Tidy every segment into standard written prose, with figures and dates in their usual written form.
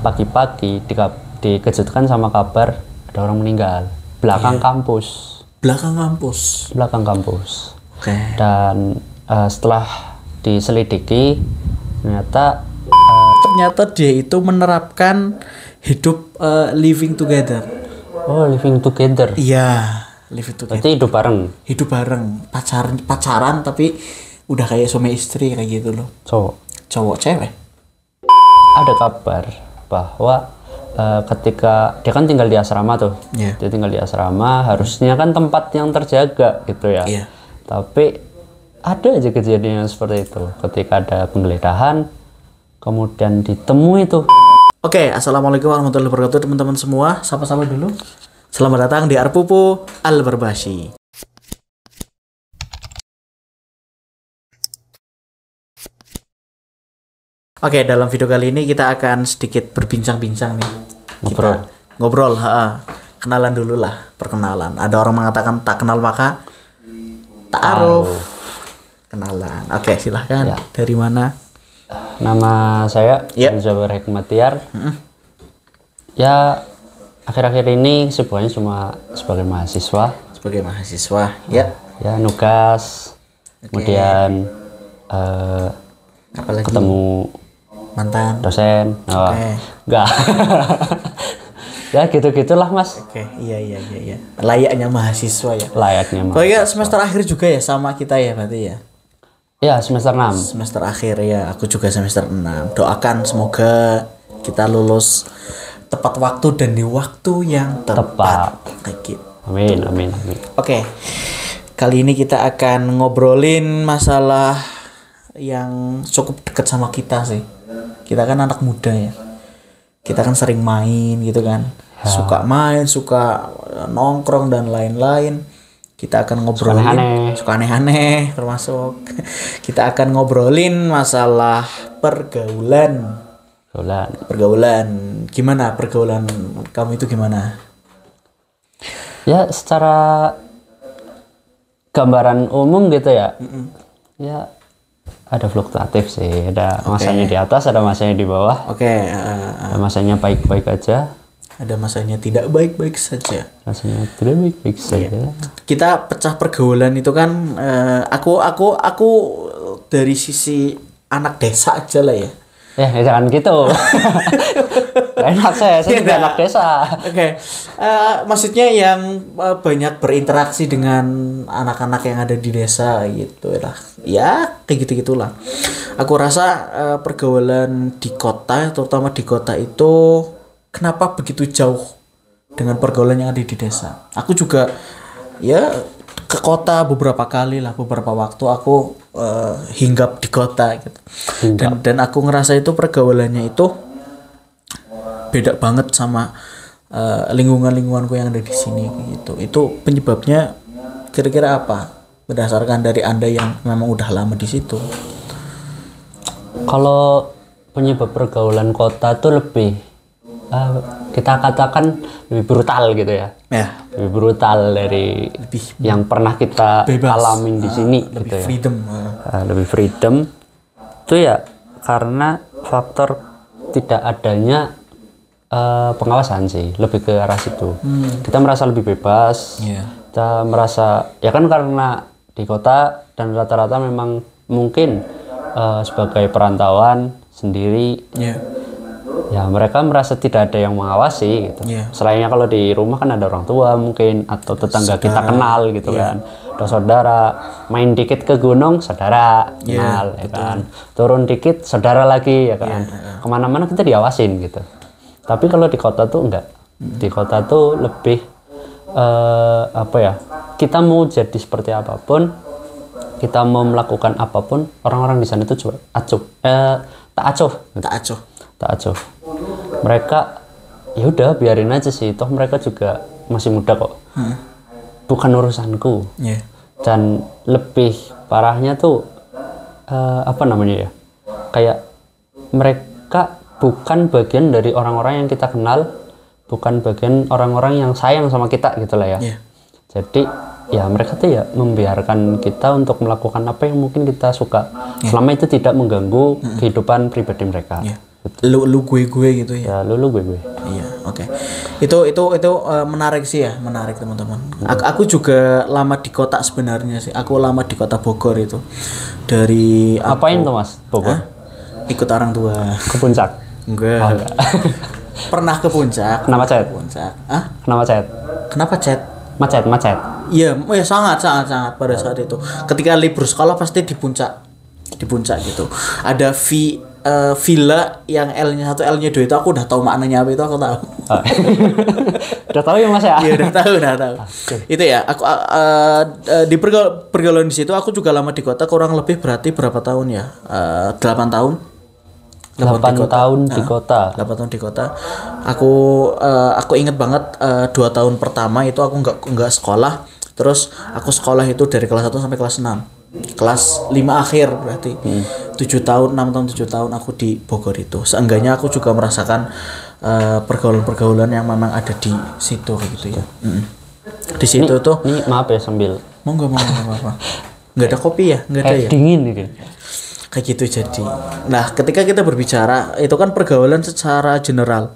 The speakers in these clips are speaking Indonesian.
pagi-pagi dikejutkan sama kabar ada orang meninggal belakang kampus. Belakang kampus. Oke. Dan setelah diselidiki ternyata dia itu menerapkan hidup living together. Oh, living together. Iya, living together. Berarti hidup bareng. Pacaran tapi udah kayak suami istri kayak gitu loh. Cowok cewek. Ada kabar bahwa ketika dia kan tinggal di asrama tuh, dia tinggal di asrama, harusnya kan tempat yang terjaga gitu ya. Tapi ada aja kejadian seperti itu. Ketika ada penggeledahan, kemudian ditemui tuh. Oke, assalamualaikum warahmatullahi wabarakatuh teman-teman semua. Sapa-sapa dulu. Selamat datang di Arpupu Al-Barbasyi. Oke, dalam video kali ini kita akan sedikit berbincang-bincang nih. Ngobrol. Kenalan dulu lah, perkenalan. Ada orang mengatakan tak kenal maka ta'aruf. Kenalan. Oke, silahkan. Ya. Dari mana? Nama saya Jabar Hikmatiar. Ya, akhir-akhir ini kesibukannya cuma sebagai mahasiswa. Ya, nugas. Kemudian apalagi? Ketemu mantan dosen. Enggak. Ya gitu-gitulah Mas. Oke, iya. Layaknya mahasiswa ya. Pokoknya semester akhir juga ya sama kita ya berarti ya. Ya, semester 6. Semester akhir ya, aku juga semester 6. Doakan semoga kita lulus tepat waktu dan di waktu yang tepat. Gitu. Amin. Oke. Kali ini kita akan ngobrolin masalah yang cukup dekat sama kita sih. Kita kan anak muda ya. Kita kan sering main gitu kan. Suka main, suka nongkrong dan lain-lain. Kita akan ngobrolin suka aneh-aneh termasuk. Kita akan ngobrolin masalah pergaulan. Gimana pergaulan kamu itu gimana? Ya, secara gambaran umum gitu ya. Ya, ada fluktuatif sih. Ada masanya di atas, ada masanya di bawah. Ada masanya baik-baik aja. Ada masanya tidak baik-baik saja. Kita pecah pergaulan itu kan aku dari sisi anak desa aja lah ya. Ya jangan gitu. Enak saya juga anak desa. Oke. Maksudnya yang banyak berinteraksi dengan anak-anak yang ada di desa gitu lah. Ya kayak gitu-gitulah. Aku rasa pergaulan di kota, terutama di kota itu kenapa begitu jauh dengan pergaulan yang ada di desa. Aku juga ya ke kota beberapa waktu aku hinggap di kota gitu. Dan aku ngerasa itu pergaulannya itu beda banget sama lingkunganku yang ada di sini gitu. Itu penyebabnya kira-kira apa? Berdasarkan dari Anda yang memang udah lama di situ. Kalau penyebab pergaulan kota tuh lebih kita katakan lebih brutal gitu ya. Lebih brutal dari yang pernah kita alamin di sini gitu ya. Lebih freedom itu ya karena faktor tidak adanya pengawasan sih, lebih ke arah situ. Kita merasa lebih bebas. Kita merasa ya kan karena di kota dan rata-rata memang mungkin sebagai perantauan sendiri. Ya mereka merasa tidak ada yang mengawasi gitu. Selainnya kalau di rumah kan ada orang tua mungkin atau tetangga kita kenal gitu kan. Ada saudara, main dikit ke gunung saudara kenal ya kan. Turun dikit saudara lagi ya kan. Kemana-mana kita diawasin gitu. Tapi kalau di kota tuh enggak. Di kota tuh lebih kita mau jadi seperti apapun, kita mau melakukan apapun, orang-orang di sana itu coba tak acuh. Mereka ya udah biarin aja sih, toh mereka juga masih muda kok. Bukan urusanku. Dan lebih parahnya tuh kayak mereka bukan bagian dari orang-orang yang kita kenal, bukan bagian orang-orang yang sayang sama kita gitu lah ya. Jadi ya mereka tuh ya membiarkan kita untuk melakukan apa yang mungkin kita suka selama itu tidak mengganggu kehidupan pribadi mereka. gitu. Lu gue gitu ya. Ya lu gue. Iya, oke. Itu menarik sih ya, menarik teman-teman. Aku juga lama di kota sebenarnya sih. Aku lama di kota Bogor itu. Dari Apain tuh Mas Bogor? Ikut orang tua. Ke puncak? Enggak. Oh, enggak. Pernah ke puncak. Kenapa cet? Puncak. Kenapa cet? Kenapa cet? Macet. Iya, sangat pada saat itu. Ketika libur sekolah pasti di puncak gitu. Ada villa yang L-nya 1, L-nya 2 itu aku udah tahu maknanya apa itu aku tahu. Udah tahu ya Mas ya? Iya, udah tahu. Itu ya, aku di pergaulan di situ aku juga lama di kota, kurang lebih berarti berapa tahun ya? 8 tahun. 8 tahun di kota. 8 tahun di kota. Aku inget banget 2 tahun pertama itu aku enggak sekolah. Terus aku sekolah itu dari kelas 1 sampai kelas 6. Kelas 5 akhir berarti 7 tahun, 6 tahun, 7 tahun aku di Bogor itu. Seenggaknya aku juga merasakan pergaulan-pergaulan yang memang ada di situ kayak gitu ya. Di situ tuh. Ini maaf ya sambil. Monggo apa. Enggak ada kopi ya? Enggak ada ya? Dingin gitu. Kayak gitu jadi. Nah, ketika kita berbicara itu kan pergaulan secara general.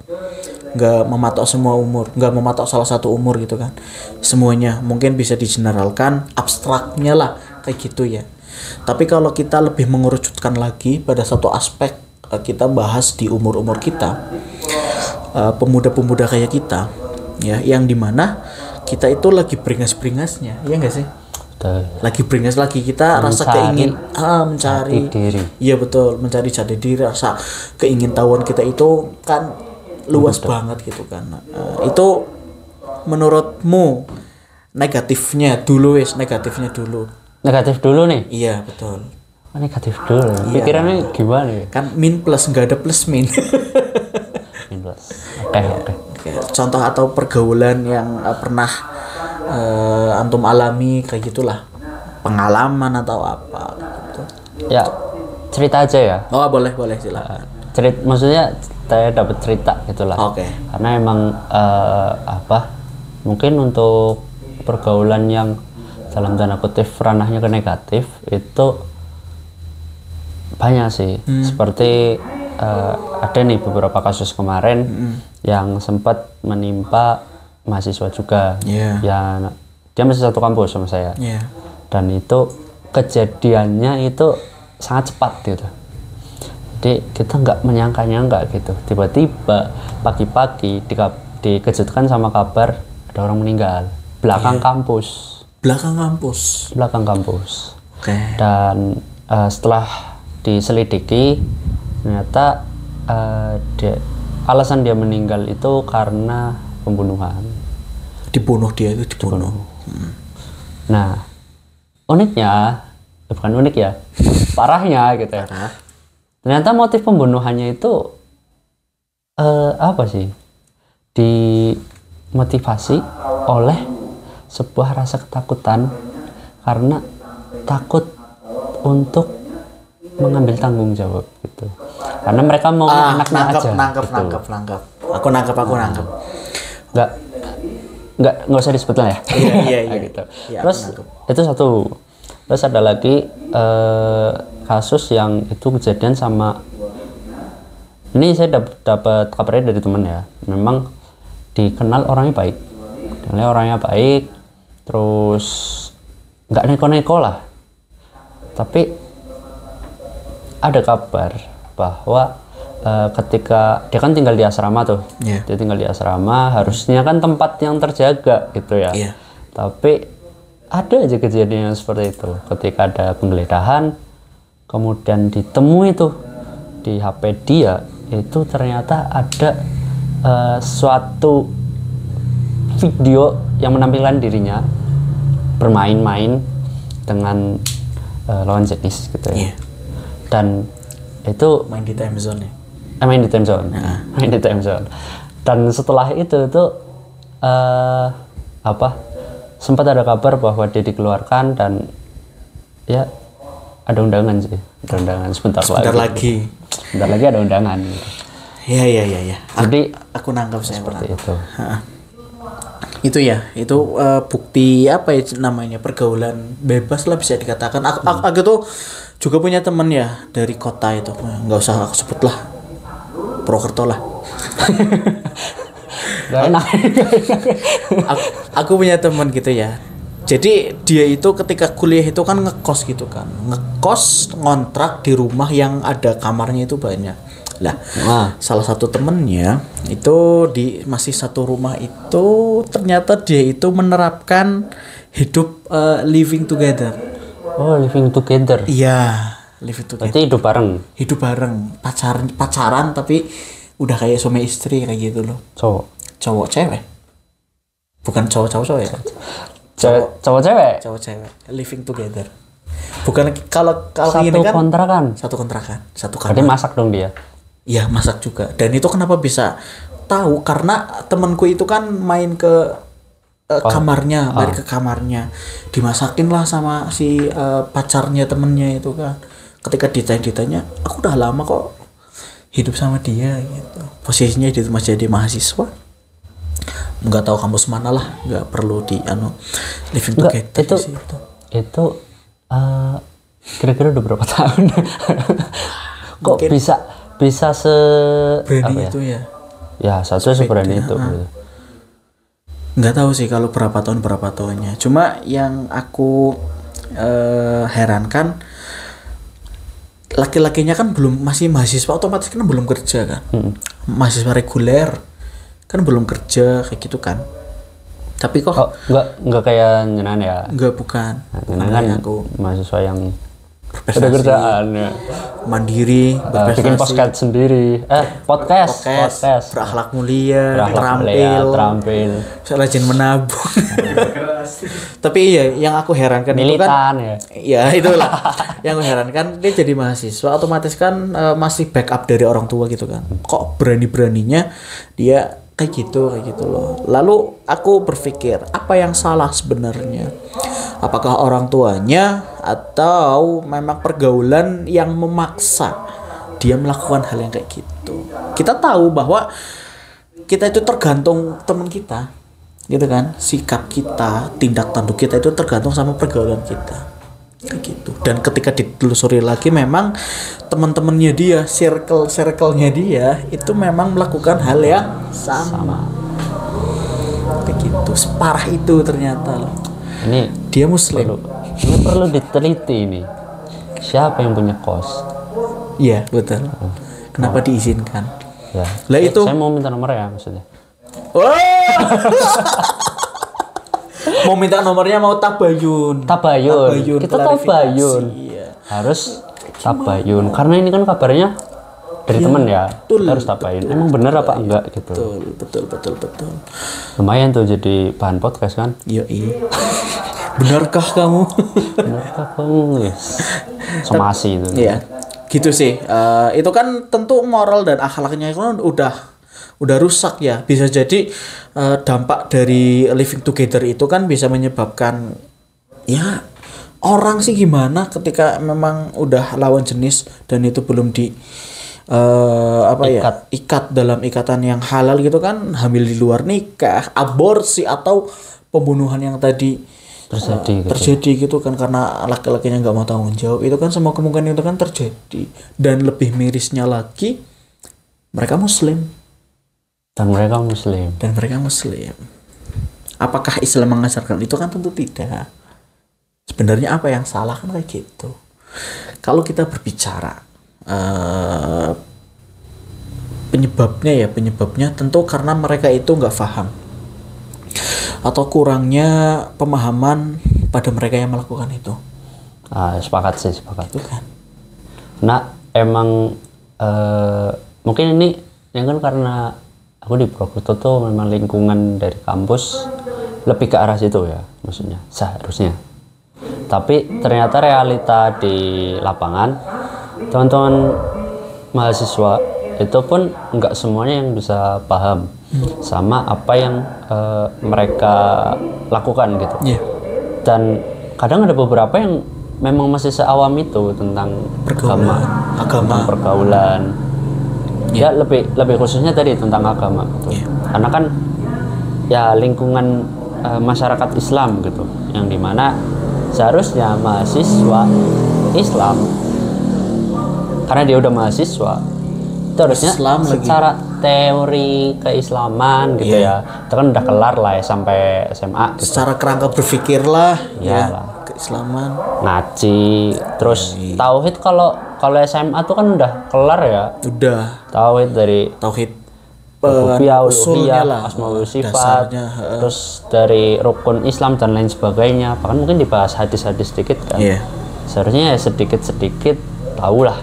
Nggak mematok semua umur, nggak mematok salah satu umur gitu kan. Semuanya mungkin bisa digeneralkan, abstraknya lah kayak gitu ya. Tapi kalau kita lebih mengerucutkan lagi pada satu aspek, kita bahas di umur-umur kita, pemuda-pemuda kayak kita ya, yang dimana kita itu lagi beringas-beringasnya, ya nggak sih? Lagi beringas lagi, kita rasa keingin mencari diri. Iya betul, mencari jati diri, rasa keingintahuan kita itu kan luas banget gitu kan. Itu menurutmu negatifnya dulu Negatif dulu nih? Iya betul. Negatif dulu. Iya. Pikirannya gimana ya? Kan min plus, nggak ada plus min. Min plus. Oke. Contoh atau pergaulan yang pernah antum alami kayak gitulah, pengalaman atau apa gitu. Ya cerita aja ya. Oh boleh silakan. Maksudnya saya dapat cerita gitulah. Oke. Karena emang mungkin untuk pergaulan yang dalam tanda kutip ranahnya ke negatif itu banyak sih. Seperti ada nih beberapa kasus kemarin yang sempat menimpa mahasiswa juga. Ya dia masih satu kampus sama saya. Dan itu kejadiannya itu sangat cepat gitu. Jadi kita nggak menyangka gitu. Tiba-tiba pagi-pagi dikejutkan sama kabar ada orang meninggal belakang kampus. Dan setelah diselidiki ternyata alasan dia meninggal itu karena pembunuhan. Dibunuh. Nah, uniknya, bukan unik ya, parahnya gitu ya. Ternyata motif pembunuhannya itu apa sih? Dimotivasi oleh sebuah rasa ketakutan karena takut untuk mengambil tanggung jawab gitu. Karena mereka mau anaknya aja. Nangkep. Aku nangkep. Nggak usah disebut lah ya. Iya. Gitu. Ya, terus itu satu. Terus ada lagi kasus yang itu kejadian sama, ini saya dapat kabarnya dari teman ya. Memang dikenal orangnya baik, terus nggak neko-neko lah. Tapi ada kabar bahwa ketika dia kan tinggal di asrama tuh, dia tinggal di asrama, harusnya kan tempat yang terjaga gitu ya. Tapi ada aja kejadian seperti itu. Ketika ada penggeledahan, kemudian ditemui tuh di HP dia, itu ternyata ada suatu video yang menampilkan dirinya bermain-main dengan lawan jenis gitu ya. Dan itu main di time zone ya. Main di time zone. Dan setelah itu sempat ada kabar bahwa dia dikeluarkan dan ya ada undangan sih. Sebentar lagi ada undangan gitu. Iya. Jadi aku nangkap seperti itu. Itu ya, itu bukti apa ya namanya, pergaulan bebas lah bisa dikatakan. Aku tuh juga punya teman ya dari kota itu, nggak usah aku sebut lah Purwokerto lah. Gak enak. Aku punya teman gitu ya. Jadi dia itu ketika kuliah itu kan ngekos gitu kan. Ngekos ngontrak di rumah yang ada kamarnya itu banyak. Lah, salah satu temennya itu masih satu rumah itu ternyata dia itu menerapkan hidup living together. Oh, living together. Iya, living together. Berarti hidup bareng. Hidup bareng, pacaran tapi udah kayak suami istri kayak gitu loh. Cowok cewek. Bukan cowok ya. Cowok cewek. Living together. Bukan kalau ini kan satu kontrakan. Satu kamar. Berarti masak dong dia. Iya, masak juga. Dan itu kenapa bisa tahu? Karena temanku itu kan main ke kamarnya, main ke kamarnya. Dimasakin lah sama si pacarnya temennya itu kan. Ketika ditanya, aku udah lama kok hidup sama dia gitu. Posisinya dia masih jadi mahasiswa. Nggak tahu kampus mana lah, nggak perlu living together itu kira-kira udah berapa tahun? Kok mungkin bisa berani itu ya satu seberani itu. Nggak tahu sih kalau berapa tahunnya, cuma yang aku herankan laki-lakinya kan masih mahasiswa, otomatis kan belum kerja kan. Mahasiswa reguler kan belum kerja kayak gitu kan. Tapi kok nggak kayak Nyenan ya? Bukan. Nyenan kan aku mahasiswa yang ada kerjaan ya. Mandiri, bikin podcast sendiri. Podcast. Berakhlak mulia, terampil. Rajin menabung. Tapi iya, yang aku herankan militan, itu kan ya. Ya itulah. Yang aku herankan dia jadi mahasiswa otomatis kan masih backup dari orang tua gitu kan. Kok berani-beraninya dia kayak gitu loh. Lalu aku berpikir, apa yang salah sebenarnya? Apakah orang tuanya atau memang pergaulan yang memaksa dia melakukan hal yang kayak gitu? Kita tahu bahwa kita itu tergantung teman kita, gitu kan? Sikap kita, tindak tanduk kita itu tergantung sama pergaulan kita, kayak gitu. Dan ketika ditelusuri lagi, memang teman-temannya dia, circle-nya dia itu memang melakukan hal yang sama. Kayak gitu, separah itu ternyata loh. Ini dia muslim. Ini perlu diteliti ini. Siapa yang punya kos? Iya, betul. Kenapa diizinkan? Ya. Lah itu saya mau minta nomornya maksudnya. Mau minta nomornya, mau tabayun. Kita tabayun. Iya. Harus tabayun karena ini kan kabarnya dari teman ya. Harus tabayun. Emang bener apa enggak gitu. Betul. Lumayan tuh jadi bahan podcast kan. Iya. Benarkah kamu? Yes. Somasi itu. Iya. Gitu sih. Itu kan tentu moral dan akhlaknya itu udah rusak ya. Bisa jadi dampak dari living together itu kan bisa menyebabkan ya orang sih gimana ketika memang udah lawan jenis dan itu belum ikat dalam ikatan yang halal gitu kan, hamil di luar nikah, aborsi atau pembunuhan yang tadi terjadi gitu kan karena laki-lakinya nggak mau tanggung jawab, itu kan semua kemungkinan itu kan terjadi. Dan lebih mirisnya lagi mereka muslim. Dan mereka muslim. Apakah Islam mengajarkan itu? Kan tentu tidak. Sebenarnya apa yang salah kan kayak gitu. Kalau kita berbicara penyebabnya tentu karena mereka itu nggak paham atau kurangnya pemahaman pada mereka yang melakukan itu. Sepakat. Itu kan. Nah, emang mungkin ini yang kan karena aku di Purwokerto tuh memang lingkungan dari kampus lebih ke arah situ ya, maksudnya seharusnya. Tapi ternyata realita di lapangan, teman-teman mahasiswa itu pun nggak semuanya yang bisa paham sama apa yang mereka lakukan gitu. Dan kadang ada beberapa yang memang masih seawam itu tentang agama, pergaulan. Ya lebih khususnya tadi tentang agama gitu. Karena kan ya lingkungan masyarakat Islam gitu, yang dimana seharusnya mahasiswa Islam karena dia udah mahasiswa itu harusnya Islam secara teori keislaman gitu ya itu kan udah kelar lah ya sampai SMA gitu. Secara kerangka berpikir lah ya keislaman ngaji terus tauhid kalau SMA tuh kan udah kelar ya, udah tauhid dari tauhid uluhiyah, asmaul sifat, terus dari rukun Islam dan lain sebagainya, bahkan mungkin dibahas hadis-hadis sedikit kan. Seharusnya ya sedikit-sedikit tahu lah.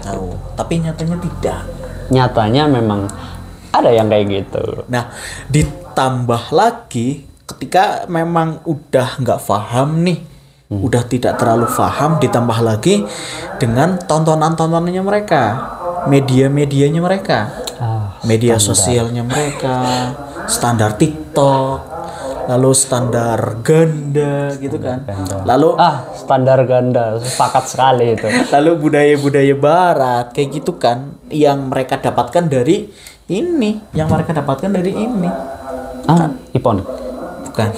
Tapi nyatanya tidak. Nyatanya memang ada yang kayak gitu. Nah, ditambah lagi ketika memang udah nggak paham nih, udah tidak terlalu paham, ditambah lagi dengan tontonan-tontonannya mereka, media-medianya mereka. Media sosialnya mereka, standar TikTok, lalu standar ganda gitu kan. Lalu standar ganda, sepakat sekali itu. Lalu budaya-budaya barat kayak gitu kan yang mereka dapatkan dari ini, iPhone. Bukan.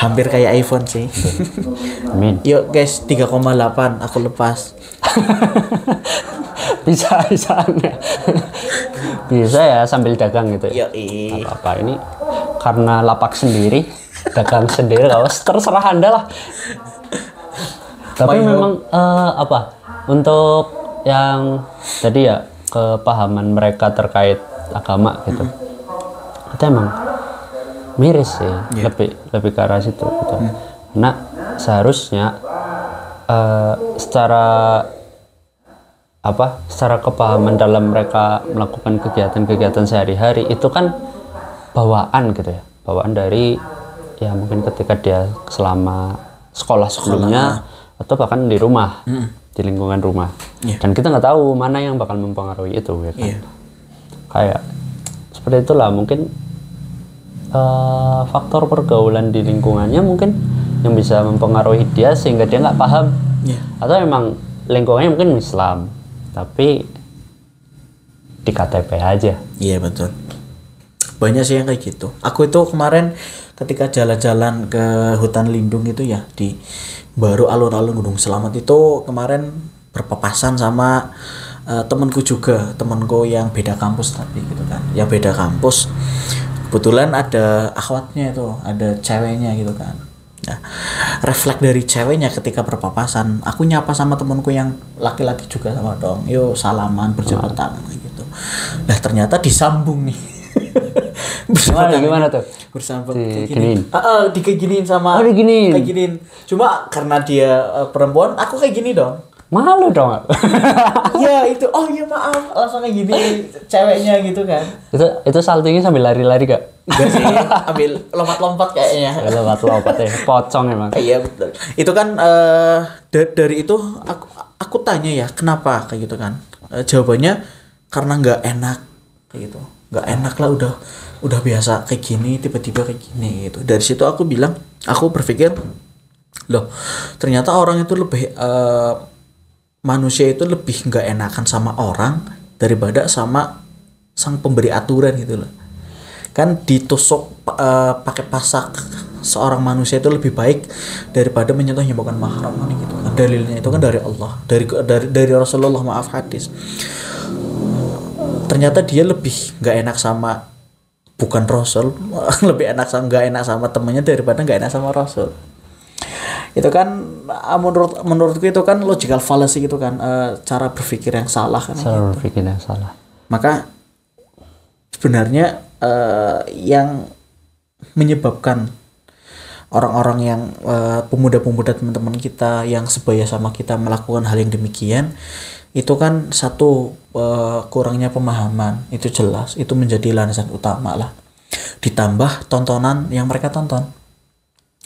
Hampir kayak iPhone sih. Amin. Yuk guys, 3,8 aku lepas. bisa bisa ya sambil dagang gitu ya. Apa ini karena lapak sendiri, dagang sendiri, terserah Anda lah. Tapi memang untuk yang tadi ya kepahaman mereka terkait agama gitu, itu emang miris sih, lebih ke arah situ gitu. Nah seharusnya secara kepahaman dalam mereka melakukan kegiatan-kegiatan sehari-hari itu kan bawaan gitu ya, bawaan dari ya mungkin ketika dia selama sekolah sebelumnya atau bahkan di rumah, di lingkungan rumah, dan kita nggak tahu mana yang bakal mempengaruhi itu ya kan. Kayak seperti itulah mungkin faktor pergaulan di lingkungannya mungkin yang bisa mempengaruhi dia sehingga dia nggak paham, atau memang lingkungannya mungkin Islam tapi di KTP aja. Iya betul, banyak sih yang kayak gitu. Aku itu kemarin ketika jalan-jalan ke hutan lindung itu ya, di baru alun-alun Gunung Selamet itu kemarin berpapasan sama temanku juga, temanku yang beda kampus tapi gitu kan, yang beda kampus. Kebetulan ada akhwatnya itu, ada ceweknya gitu kan. Nah, refleks dari ceweknya ketika berpapasan, aku nyapa sama temanku yang laki-laki juga sama dong, yuk salaman berjabat tangan gitu. Nah ternyata disambung nih. Gimana tuh? Bersambung kayak gini. Diginiin sama. Diginiin. Kayak giniin. Cuma karena dia perempuan, aku kayak gini dong. Malu dong. Ya itu, oh iya maaf, langsung kayak gini ceweknya gitu kan. Itu saltingnya sambil lari-lari gak? Enggak sih, ambil lompat-lompat kayaknya. Lompat-lompat ya, pocong emang. Iya betul. Itu kan dari itu aku tanya ya, kenapa kayak gitu kan? Jawabannya karena nggak enak kayak gitu. Nggak enak lah, udah biasa kayak gini, tiba-tiba kayak gini gitu. Dari situ aku berpikir, loh ternyata orang itu lebih manusia itu lebih nggak enakan sama orang daripada sama sang pemberi aturan gitu loh. Kan ditusuk pakai pasak seorang manusia itu lebih baik daripada menyentuhnya bukan mahram gitu kan. Dalilnya itu kan dari Allah, dari Rasulullah, maaf, hadis. Ternyata dia lebih nggak enak sama bukan Rasul, lebih nggak enak sama temannya daripada nggak enak sama Rasul. Itu kan menurutku itu kan logical fallacy gitu kan, cara berpikir yang salah kan. Cara berpikir yang salah. Maka sebenarnya yang menyebabkan orang-orang yang pemuda-pemuda teman-teman kita yang sebaya sama kita melakukan hal yang demikian, itu kan satu, kurangnya pemahaman, itu jelas, itu menjadi landasan utama lah. Ditambah tontonan yang mereka tonton,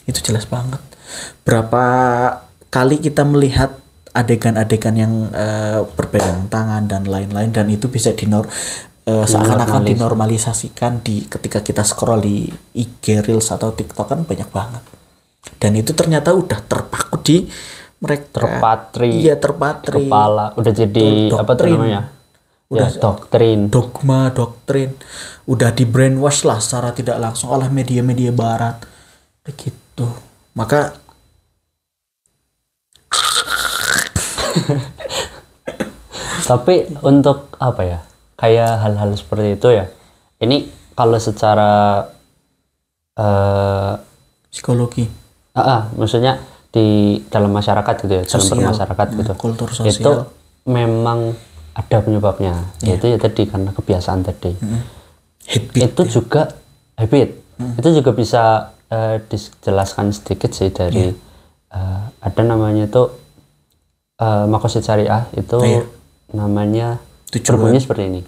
itu jelas banget. Berapa kali kita melihat adegan-adegan yang berpegangan tangan dan lain-lain, dan itu bisa seakan-akan dinormalisasikan ketika kita scroll di IG Reels atau TikTok kan banyak banget. Dan itu ternyata udah terpaku di mereka. Terpatri kepala, udah jadi doktrin. Apa tuh namanya? Udah ya, doktrin. Udah di brainwash lah secara tidak langsung oleh media-media barat. Begitu. Maka tapi untuk apa ya? kayak hal-hal seperti itu ya. Ini kalau secara psikologi. Maksudnya di dalam masyarakat gitu ya, dalam bermasyarakat gitu. Kultur sosial. Itu memang ada penyebabnya, yaitu ya tadi karena kebiasaan tadi. Habit. Itu juga habit. Itu juga bisa dijelaskan sedikit sih dari ada namanya itu maqasid syariah itu namanya berbunyi seperti ini.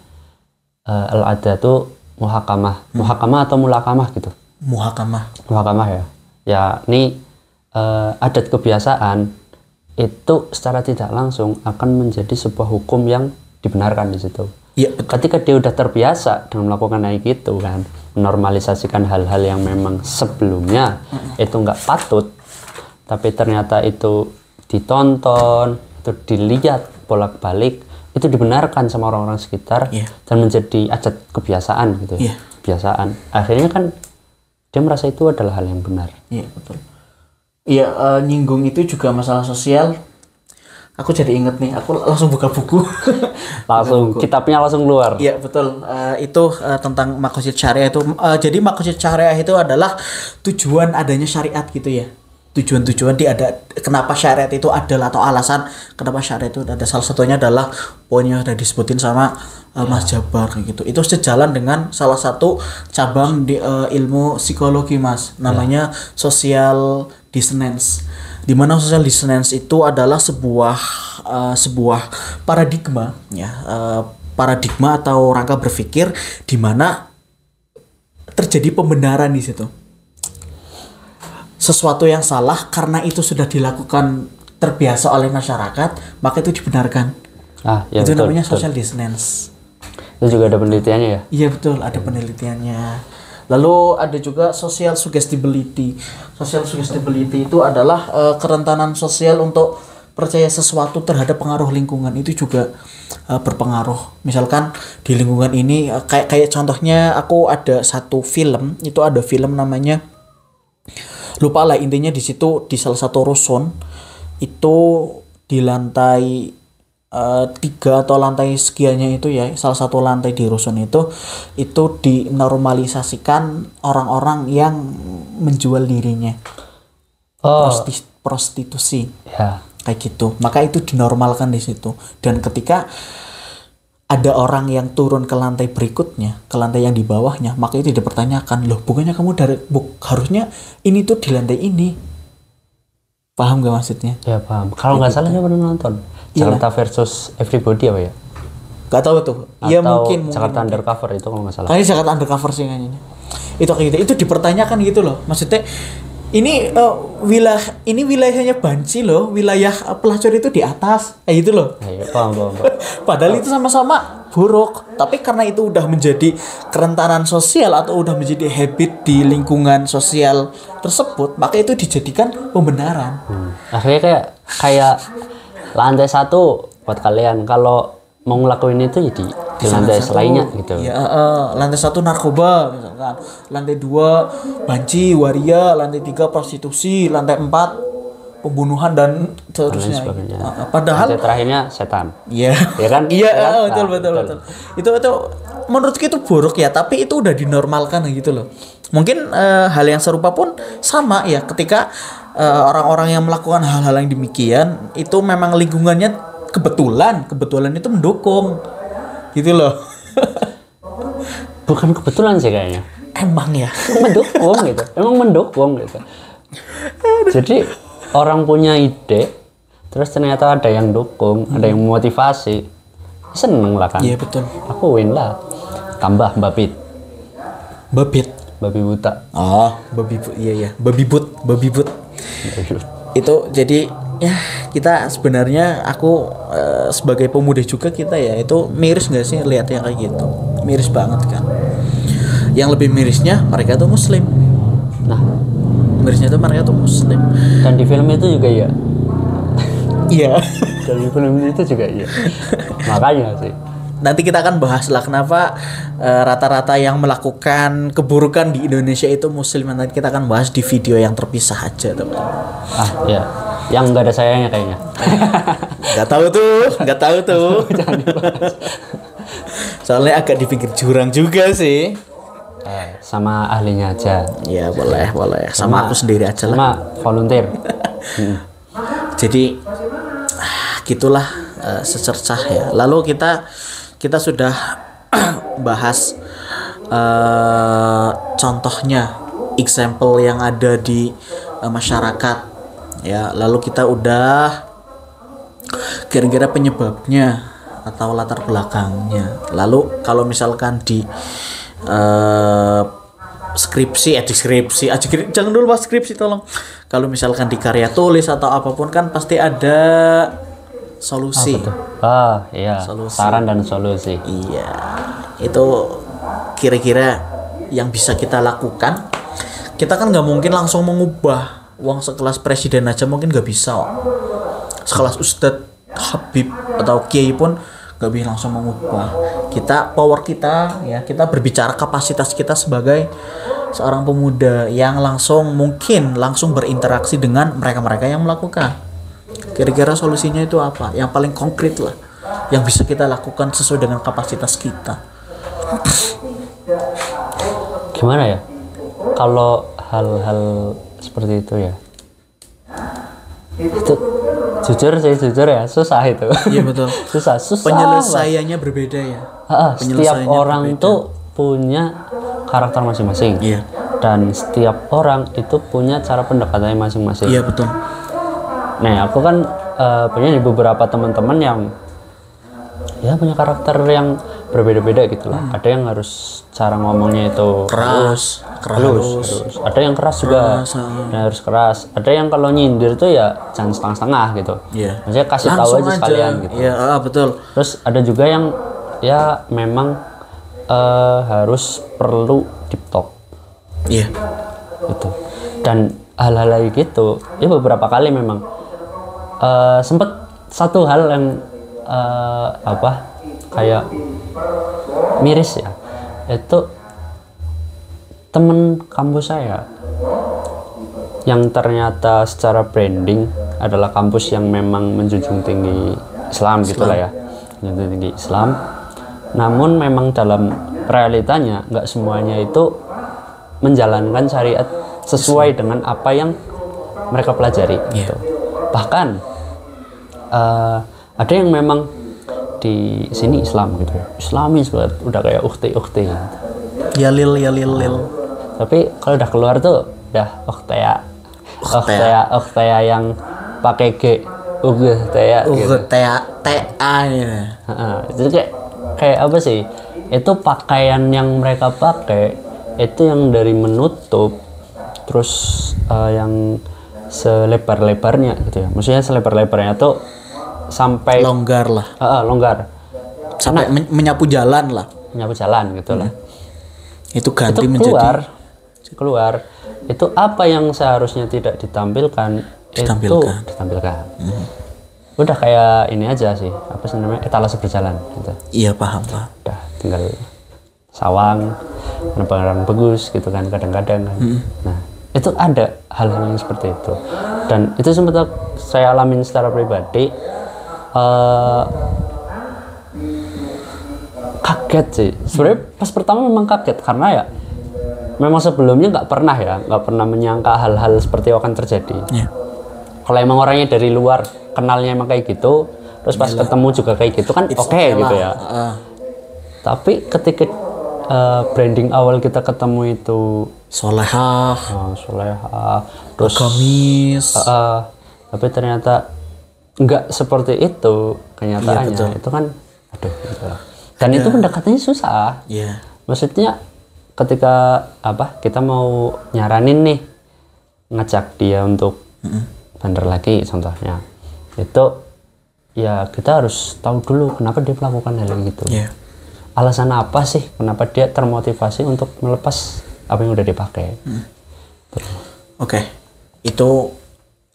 Al-ada itu muhakamah atau mulakamah gitu. Muhakamah ya. Ya, ini adat kebiasaan itu secara tidak langsung akan menjadi sebuah hukum yang dibenarkan di situ. Iya, ketika dia udah terbiasa dengan melakukan kayak gitu kan, menormalisasikan hal-hal yang memang sebelumnya itu nggak patut, tapi ternyata itu ditonton, itu dilihat bolak-balik, itu dibenarkan sama orang-orang sekitar dan menjadi adat kebiasaan gitu. Kebiasaan. Akhirnya kan dia merasa itu adalah hal yang benar. Iya, betul. Iya, nyinggung itu juga masalah sosial. Aku jadi inget nih, aku langsung buka buku. Kitabnya langsung keluar. Iya, betul. Itu tentang maqasid syariah itu. Jadi maqasid syariah itu adalah tujuan adanya syariat gitu ya. Tujuan-tujuan kenapa syariat itu ada atau alasan kenapa syariat itu ada. Salah satunya adalah poinnya udah disebutin sama Mas Jabar gitu. Itu sejalan dengan salah satu cabang di ilmu psikologi, Mas. Namanya social dissonance. Di mana social dissonance itu adalah sebuah paradigma ya, paradigma atau rangka berpikir di mana terjadi pembenaran di situ. Sesuatu yang salah karena itu sudah dilakukan terbiasa oleh masyarakat, maka itu dibenarkan. Ya, itu betul, namanya betul. social dissonance. Itu juga ada penelitiannya ya? Iya, betul, ada penelitiannya. Lalu ada juga social suggestibility. Social suggestibility itu adalah kerentanan sosial untuk percaya sesuatu terhadap pengaruh lingkungan. Itu juga berpengaruh. Misalkan di lingkungan ini kayak contohnya aku ada satu film, itu ada film namanya, lupa lah intinya, di situ di salah satu rusun itu di lantai 3 atau lantai sekiannya itu ya, salah satu lantai di rusun itu dinormalisasikan orang-orang yang menjual dirinya, prostitusi kayak gitu, maka itu dinormalkan di situ. Dan ketika ada orang yang turun ke lantai berikutnya, ke lantai yang di bawahnya, maka itu dipertanyakan, loh bukannya kamu harusnya ini tuh di lantai ini. Paham gak maksudnya? Ya paham. Kalau nggak salah saya pernah nonton Jakarta versus Everybody apa ya? Gak tahu tuh. Ya mungkin Jakarta Undercover itu kalau nggak salah. Kayaknya Jakarta Undercover sih kayaknya. Itu kayak gitu. Itu dipertanyakan gitu loh. Maksudnya ini wilayahnya Banci loh, wilayah pelacur itu di atas, kayak gitu loh. Ya, paham. Padahal itu sama-sama buruk, tapi karena itu udah menjadi kerentanan sosial atau udah menjadi habit di lingkungan sosial tersebut, maka itu dijadikan pembenaran. Akhirnya kayak lantai 1 buat kalian, kalau mau ngelakuin itu ya di lantai selainnya gitu. Ya, lantai 1 narkoba misalkan, lantai 2 banci, waria, lantai 3 prostitusi, lantai 4 pembunuhan dan seterusnya. Padahal lantai terakhirnya setan. Iya. Ya kan? Iya, betul. Itu menurutku itu buruk ya, tapi itu udah dinormalkan gitu loh. Mungkin hal yang serupa pun sama ya, ketika orang-orang yang melakukan hal-hal yang demikian itu memang lingkungannya kebetulan itu mendukung gitu loh. Bukan kebetulan sih kayaknya, emang ya mendukung gitu. Jadi orang punya ide terus ternyata ada yang dukung, ada yang memotivasi, seneng lah kan. Iya, betul, aku win lah. Tambah babi buta. Babi but itu. Jadi ya, kita sebenarnya aku sebagai pemuda juga, kita ya itu miris nggak sih lihat yang kayak gitu? Miris banget kan. Yang lebih mirisnya mereka tuh muslim. Nah, mirisnya tuh mereka tuh muslim. Dan di film itu juga ya. Iya. Dan di film itu juga iya. Makanya sih. Nanti kita akan bahas lah kenapa rata-rata yang melakukan keburukan di Indonesia itu muslim. Nanti kita akan bahas di video yang terpisah aja, teman-teman. Ya. Yang nggak ada sayangnya kayaknya. Nggak tahu tuh. Jangan dibahas. Soalnya agak di pinggir jurang juga sih. Sama ahlinya aja. Ya boleh. Sama aku sendiri aja lah. Sama volunteer. Jadi gitulah secercah ya. Lalu kita sudah bahas contohnya, example yang ada di masyarakat ya. Lalu kita udah kira-kira penyebabnya atau latar belakangnya. Lalu kalau misalkan di skripsi aja, jangan dulu bahas skripsi tolong. Kalau misalkan di karya tulis atau apapun kan pasti ada solusi. Iya. Solusi. Saran dan solusi. Iya. Itu kira-kira yang bisa kita lakukan. Kita kan nggak mungkin langsung mengubah. Uang sekelas presiden aja mungkin nggak bisa. Sekelas Ustadz Habib atau Kiai pun nggak bisa langsung mengubah. Power kita ya, kita berbicara kapasitas kita sebagai seorang pemuda yang mungkin langsung berinteraksi dengan mereka-mereka yang melakukan. Kira-kira solusinya itu apa? Yang paling konkret lah, yang bisa kita lakukan sesuai dengan kapasitas kita. Gimana ya? Kalau hal-hal seperti itu ya, itu jujur ya, susah itu. Iya betul. susah. Penyelesaiannya berbeda ya. Setiap orang tuh punya karakter masing-masing. Iya. Dan setiap orang itu punya cara pendekatannya masing-masing. Iya betul. Nah, aku kan punya beberapa teman-teman yang ya punya karakter yang berbeda-beda gitu lah. Ada yang harus cara ngomongnya itu keras. Ada yang keras juga, dan harus keras. Ada yang kalau nyindir tuh ya jangan setengah-setengah gitu. Yeah. Maksudnya kasih tahu aja sekalian gitu. Iya, betul. Terus ada juga yang ya memang harus perlu deep talk. Iya. Gitu. Dan hal-hal gitu, ya beberapa kali memang sempet satu hal yang kayak miris ya, itu temen kampus saya yang ternyata secara branding adalah kampus yang memang menjunjung tinggi Islam gitulah ya, menjunjung tinggi Islam. Namun memang dalam realitanya nggak semuanya itu menjalankan syariat sesuai dengan apa yang mereka pelajari. Gitu. Bahkan ada yang memang di sini Islam gitu, Islamis banget, udah kayak ukti. Ya lil. Tapi kalau udah keluar tuh udah uktea yang pakai G, uktea gitu. TA ya. Jadi kayak apa sih? Itu pakaian yang mereka pakai itu yang dari menutup, terus yang selebar-lebarnya gitu ya. Maksudnya selebar-lebarnya tuh sampai longgar lah. Longgar. Sampai menyapu jalan lah. Menyapu jalan gitu lah. Itu ganti itu menjadi keluar. Itu apa yang seharusnya tidak ditampilkan. Itu ditampilkan. Udah kayak ini aja sih. Apa sih namanya? Etalase berjalan gitu. Iya, paham. Udah tinggal sawang, barang bagus gitu kan kadang-kadang kan. Nah, itu ada hal-hal yang seperti itu. Dan itu sempat saya alamin secara pribadi. Kaget sih sebenarnya pas pertama, memang kaget karena ya memang sebelumnya nggak pernah menyangka hal-hal seperti itu akan terjadi. Kalau emang orangnya dari luar kenalnya emang kayak gitu, terus pas ketemu juga kayak gitu kan oke gitu ya. Tapi ketika branding awal kita ketemu itu solehah, terus gamis, tapi ternyata nggak seperti itu kenyataannya. Itu kan aduh gitu. Dan itu pendekatannya susah. Maksudnya ketika kita mau nyaranin nih, ngajak dia untuk bandar lagi contohnya, itu ya kita harus tahu dulu kenapa dia melakukan hal yang gitu. Alasan apa sih kenapa dia termotivasi untuk melepas apa yang udah dipakai. Oke. Itu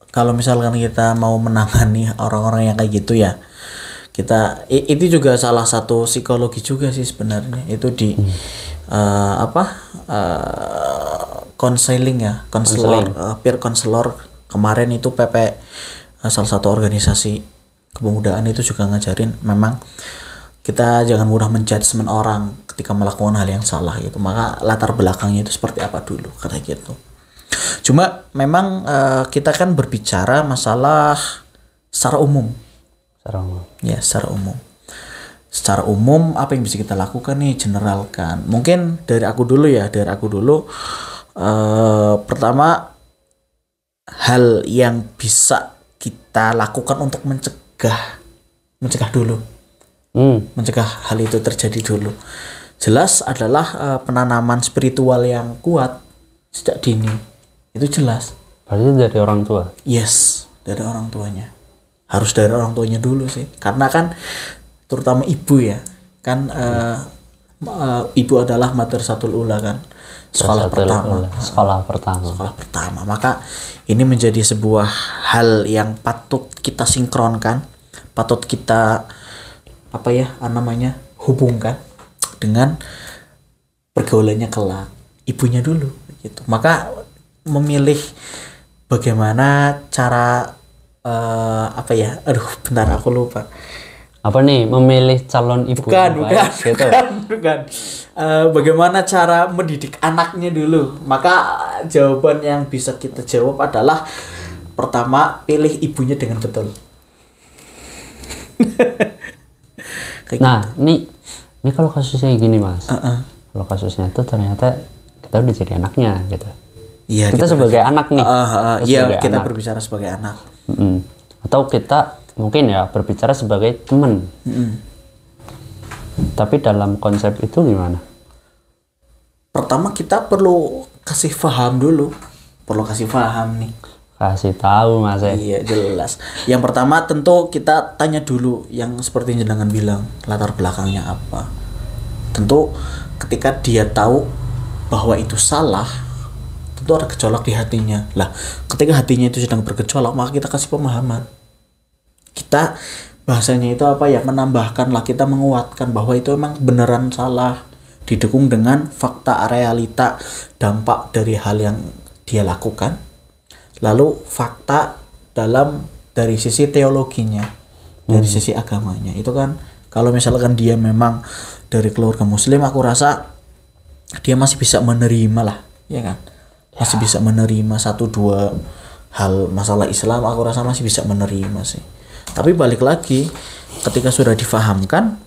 kalau misalkan kita mau menangani orang-orang yang kayak gitu ya, itu juga salah satu psikologi juga sih sebenarnya. Itu di counseling ya, peer counselor. Kemarin itu PP, salah satu organisasi kepemudaan itu juga ngajarin memang kita jangan mudah menjudgment orang ketika melakukan hal yang salah gitu. Maka latar belakangnya itu seperti apa dulu, kata gitu. Cuma memang kita kan berbicara masalah secara umum. Ya, secara umum. Secara umum apa yang bisa kita lakukan nih, generalkan. Mungkin dari aku dulu ya, pertama, hal yang bisa kita lakukan untuk mencegah dulu. Mencegah hal itu terjadi dulu. Jelas adalah penanaman spiritual yang kuat sejak dini. Itu jelas. Berarti dari orang tua? Yes, dari orang tuanya. Harus dari orang tuanya dulu sih. Karena kan terutama ibu ya. Kan ibu adalah madrasatul ula kan. Sekolah pertama. Maka ini menjadi sebuah hal yang patut kita sinkronkan, patut kita hubungkan dengan pergaulannya kelak ibunya dulu gitu. Maka memilih bagaimana cara bentar aku lupa. Apa nih, memilih calon ibu? Bukan. Bagaimana cara mendidik anaknya dulu. Maka jawaban yang bisa kita jawab adalah pertama, pilih ibunya dengan betul. Nah, ini kalau kasusnya gini Mas. Kalau kasusnya itu ternyata kita udah jadi anaknya gitu. Iya, kita sebagai anak nih. Iya, kita berbicara sebagai anak. Atau kita mungkin ya berbicara sebagai teman. Tapi dalam konsep itu gimana? Pertama kita perlu kasih paham dulu. Nih. Kasih tahu Mas. Iya, jelas. Yang pertama tentu kita tanya dulu yang seperti jenengan bilang, latar belakangnya apa. Tentu ketika dia tahu bahwa itu salah, tentu ada gejolak di hatinya. Lah, ketika hatinya itu sedang bergejolak, maka kita kasih pemahaman. Kita bahasanya itu menambahkan lah, kita menguatkan bahwa itu memang beneran salah, didukung dengan fakta realita dampak dari hal yang dia lakukan, lalu fakta dari sisi teologinya, dari sisi agamanya. Itu kan kalau misalkan dia memang dari keluarga muslim, aku rasa dia masih bisa menerima lah, ya kan, masih bisa menerima 1-2 hal masalah Islam, aku rasa masih bisa menerima sih. Tapi balik lagi, ketika sudah difahamkan,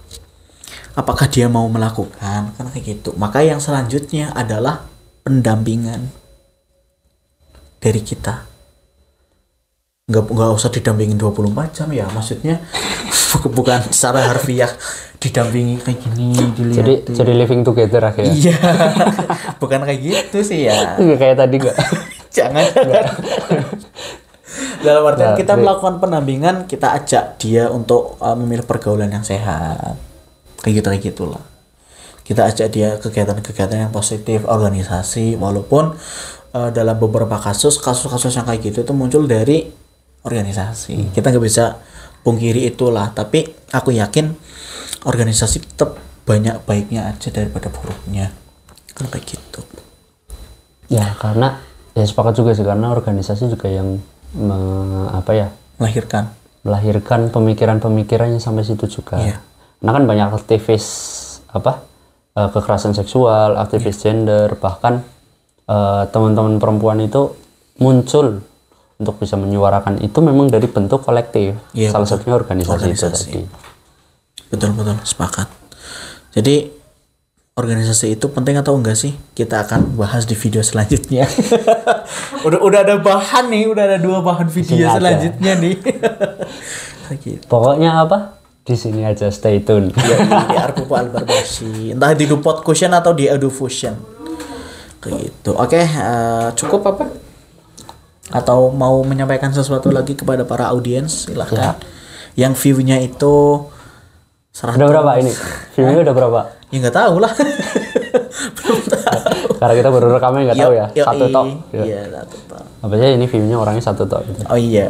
apakah dia mau melakukan, kan kayak gitu. Maka yang selanjutnya adalah pendampingan dari kita. Nggak usah didampingin 24 jam ya, maksudnya bukan secara harfiah didampingi kayak gini, jadi living together akhirnya. Iya. Bukan kayak gitu sih ya. Nggak kayak tadi nggak. Jangan. Dalam artian kita melakukan pendampingan, kita ajak dia untuk memilih pergaulan yang sehat. Kayak gitulah. Kita ajak dia kegiatan-kegiatan yang positif, organisasi, walaupun dalam beberapa kasus yang kayak gitu itu muncul dari organisasi. Kita nggak bisa pungkiri itulah, tapi aku yakin organisasi tetap banyak baiknya aja daripada buruknya. Kan kayak gitu. Ya, karena ya sepakat juga sih, karena organisasi juga yang melahirkan pemikiran-pemikirannya sampai situ juga. Nah kan banyak aktivis kekerasan seksual, aktivis gender, bahkan teman-teman perempuan itu muncul untuk bisa menyuarakan itu memang dari bentuk kolektif. Salah satunya organisasi itu tadi. Betul, sepakat. Jadi organisasi itu penting atau enggak sih? Kita akan bahas di video selanjutnya. udah ada bahan nih, udah ada 2 bahan video selanjutnya nih. Pokoknya di sini aja, stay tune. Ya, di Arpupo Al-Barbasi. Entah di Dupot Cushion atau di Adu Fusion. Kayak gitu. Oke, cukup apa? Atau mau menyampaikan sesuatu lagi kepada para audiens? Silahkan. Yang view-nya itu 100. Udah berapa ini? View-nya udah berapa? Ya nggak tahu lah. Belum tahu. Karena kita baru rekamnya nggak tahu ya. 1 tok. Iya, 1 tok. Apa sih ini view-nya orangnya 1 tok gitu. Oh iya.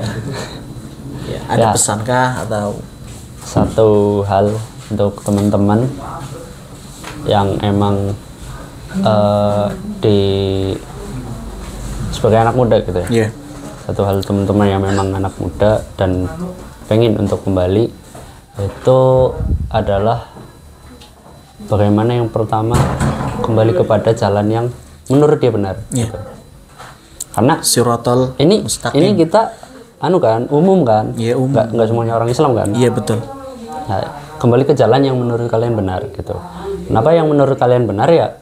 Ya, ada pesankah atau satu hal untuk teman-teman yang emang sebagai anak muda gitu ya. Satu hal teman-teman yang memang anak muda dan pengen untuk kembali, itu adalah bagaimana yang pertama kembali kepada jalan yang menurut dia benar. Gitu. Karena Siratal ini kita umum kan? Iya, umum. Nggak semuanya orang Islam kan? Iya, betul. Nah, kembali ke jalan yang menurut kalian benar gitu. Kenapa yang menurut kalian benar ya?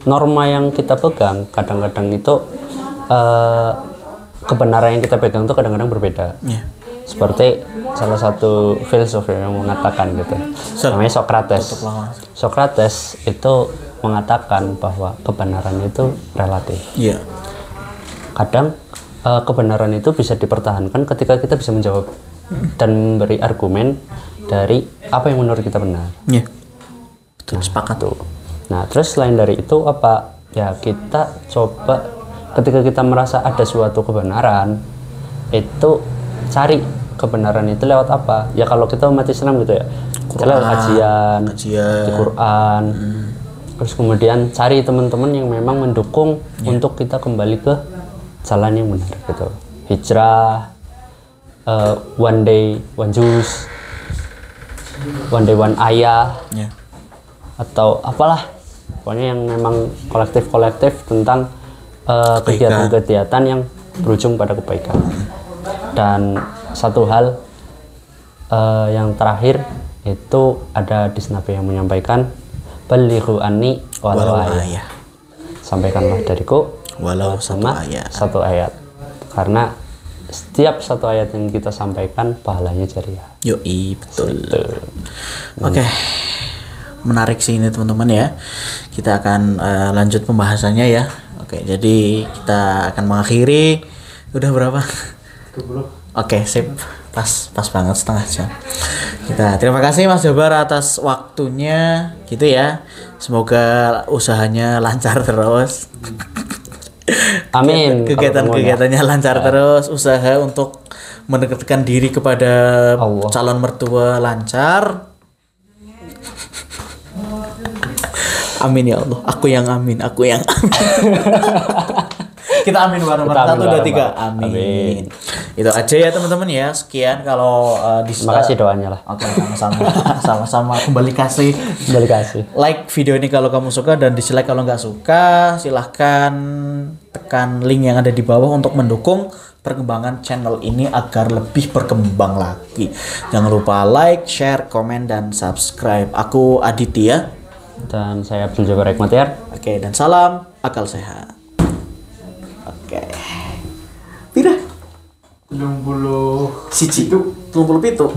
Norma yang kita pegang kadang-kadang itu kebenaran yang kita pegang itu kadang-kadang berbeda. Yeah. Seperti salah satu filsuf yang mengatakan gitu, namanya Socrates. Socrates itu mengatakan bahwa kebenaran itu relatif. Yeah. Kadang kebenaran itu bisa dipertahankan ketika kita bisa menjawab dan memberi argumen dari apa yang menurut kita benar. Yeah. Betul, sepakat tuh. Nah, terus selain dari itu apa? Ya kita coba ketika kita merasa ada suatu kebenaran itu cari kebenaran itu lewat apa? Ya kalau kita umat Islam gitu ya, kita lewat kajian di Quran. Terus kemudian cari teman-teman yang memang mendukung untuk kita kembali ke jalan yang benar gitu. Hijrah, one day one juice, one day one ayah, atau apalah, pokoknya yang memang kolektif tentang kegiatan-kegiatan yang berujung pada kebaikan. Dan satu hal yang terakhir itu ada hadis Nabi yang menyampaikan balighu anni walau ayat. Sampaikanlah dariku walau satu ayat. Karena setiap satu ayat yang kita sampaikan pahalanya jariah. Yoi, betul. Oke. Menarik sih ini teman-teman ya. Kita akan lanjut pembahasannya ya. Oke, jadi kita akan mengakhiri. Udah berapa? 20. Oke, sip. Pas banget setengah jam. Kita terima kasih Mas Jabar atas waktunya gitu ya. Semoga usahanya lancar terus. Amin. Kegiatan-kegiatannya lancar terus, usaha untuk mendekatkan diri kepada Allah, calon mertua lancar. Amin ya Allah. Aku yang amin. Kita amin bareng-bareng. 1, 2, 3. Amin. Itu aja ya teman-teman ya. Sekian kalau terima kasih doanya lah. Oke, sama-sama kembali kasih. Like video ini kalau kamu suka dan dislike kalau nggak suka. Silahkan tekan link yang ada di bawah untuk mendukung perkembangan channel ini agar lebih berkembang lagi. Jangan lupa like, share, komen, dan subscribe. Aku Aditya. Dan saya Abdul Jabar Hikmatyar. Oke, dan salam akal sehat. Oke. Pira? 30 siji. 30 pitu.